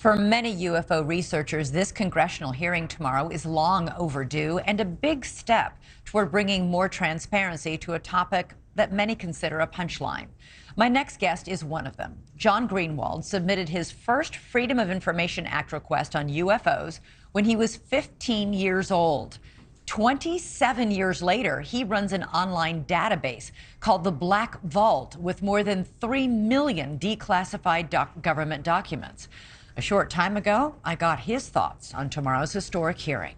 For many UFO researchers, this congressional hearing tomorrow is long overdue and a big step toward bringing more transparency to a topic that many consider a punchline. My next guest is one of them. John Greenewald submitted his first Freedom of Information Act request on UFOs when he was 15 years old. 27 years later, he runs an online database called the Black Vault with more than 3 million declassified government documents. A short time ago, I got his thoughts on tomorrow's historic hearing.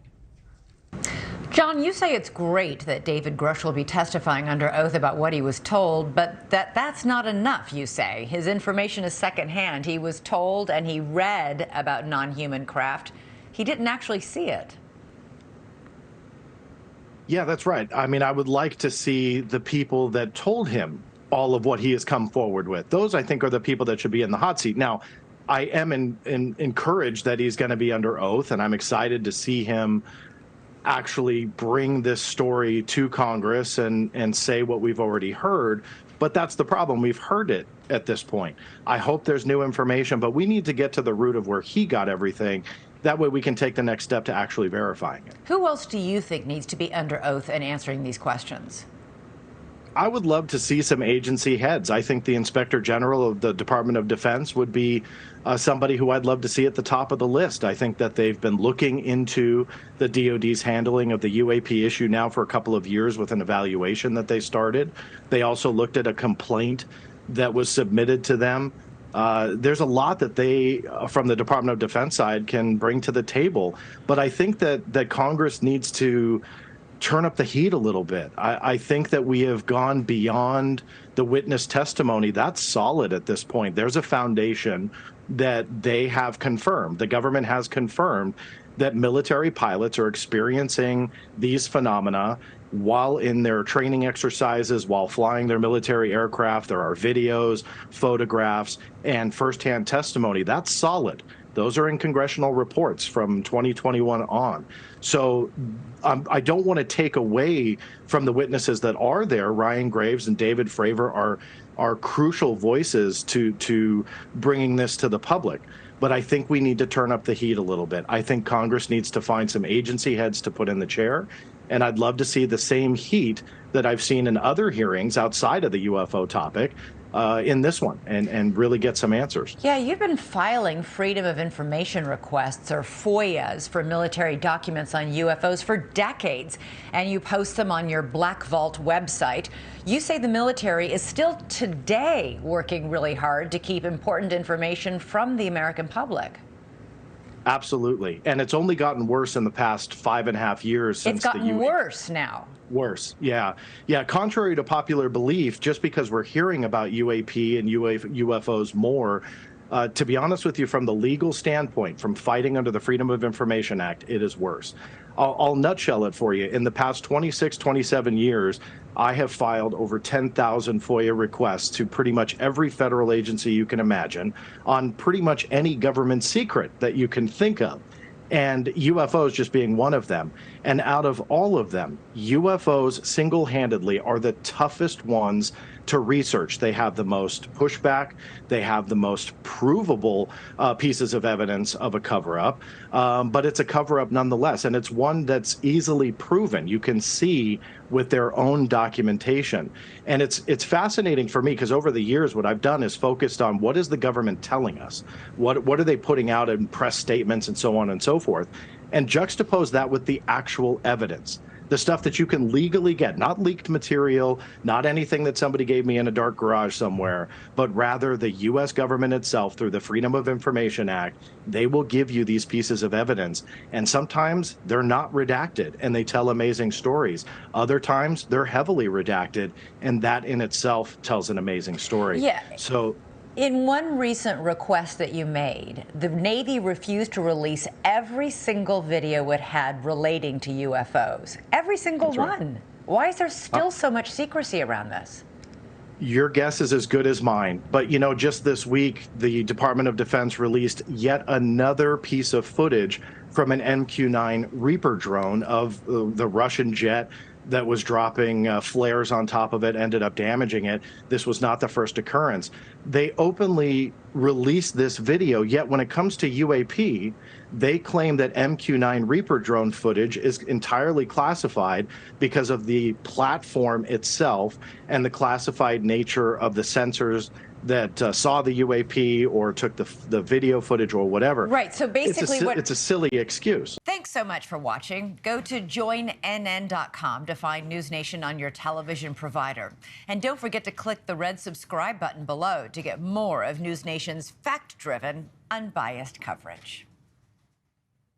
John, you say it's great that David Grush will be testifying under oath about what he was told, but that's not enough, you say. His information is secondhand. He was told and he read about non-human craft. He didn't actually see it. Yeah, that's right. I mean, I would like to see the people that told him all of what he has come forward with. Those, I think, are the people that should be in the hot seat. Now, I am encouraged that he's going to be under oath, and I'm excited to see him actually bring this story to Congress and say what we've already heard. But that's the problem. We've heard it at this point. I hope there's new information, but we need to get to the root of where he got everything. That way we can take the next step to actually verifying it. Who else do you think needs to be under oath and answering these questions? I would love to see some agency heads. I think the Inspector General of the Department of Defense would be somebody who I'd love to see at the top of the list. I think that they've been looking into the DoD's handling of the UAP issue now for a couple of years with an evaluation that they started. They also looked at a complaint that was submitted to them. There's a lot that they, from the Department of Defense side, can bring to the table. But I think that Congress needs to turn up the heat a little bit. I think that we have gone beyond the witness testimony. That's solid at this point. There's a foundation that they have confirmed. The government has confirmed that military pilots are experiencing these phenomena while in their training exercises, while flying their military aircraft. There are videos, photographs, and firsthand testimony. That's solid. Those are in congressional reports from 2021 on. So I don't want to take away from the witnesses that are there. Ryan Graves and David Fravor are crucial voices to bringing this to the public. But I think we need to turn up the heat a little bit. I think Congress needs to find some agency heads to put in the chair. And I'd love to see the same heat that I've seen in other hearings outside of the UFO topic in this one and really get some answers. Yeah, you've been filing Freedom of Information requests, or FOIAs, for military documents on UFOs for decades, and you post them on your Black Vault website. You say the military is still today working really hard to keep important information from the American public. Absolutely. And it's only gotten worse in the past 5.5 years since it's gotten worse now. Worse, yeah. Yeah, contrary to popular belief, just because we're hearing about UAP and UFOs more, to be honest with you, from the legal standpoint, from fighting under the Freedom of Information Act, it is worse. I'll nutshell it for you. In the past 26, 27 years, I have filed over 10,000 FOIA requests to pretty much every federal agency you can imagine on pretty much any government secret that you can think of. And UFOs just being one of them. And out of all of them, UFOs single-handedly are the toughest ones to research. They have the most pushback. They have the most provable pieces of evidence of a cover-up. But it's a cover-up nonetheless. And it's one that's easily proven. You can see with their own documentation. And it's fascinating for me because over the years, what I've done is focused on what is the government telling us? What are they putting out in press statements and so on and so forth? And juxtapose that with the actual evidence. The stuff that you can legally get, not leaked material, not anything that somebody gave me in a dark garage somewhere, but rather the U.S. government itself through the Freedom of Information Act. They will give you these pieces of evidence. And sometimes they're not redacted and they tell amazing stories. Other times they're heavily redacted, and that in itself tells an amazing story. Yeah. So in one recent request that you made, the Navy refused to release every single video it had relating to UFOs. Every single one. Right. Why is there still so much secrecy around this? Your guess is as good as mine. But, you know, just this week, the Department of Defense released yet another piece of footage from an MQ-9 Reaper drone of the Russian jet that was dropping flares on top of it ended up damaging it. This was not the first occurrence. They openly released this video, yet when it comes to UAP, they claim that MQ-9 Reaper drone footage is entirely classified because of the platform itself and the classified nature of the sensors that saw the UAP or took the video footage or whatever. Right, so basically it's a silly excuse. Thanks so much for watching. Go to joinnn.com to find NewsNation on your television provider. And don't forget to click the red subscribe button below to get more of NewsNation's fact-driven, unbiased coverage.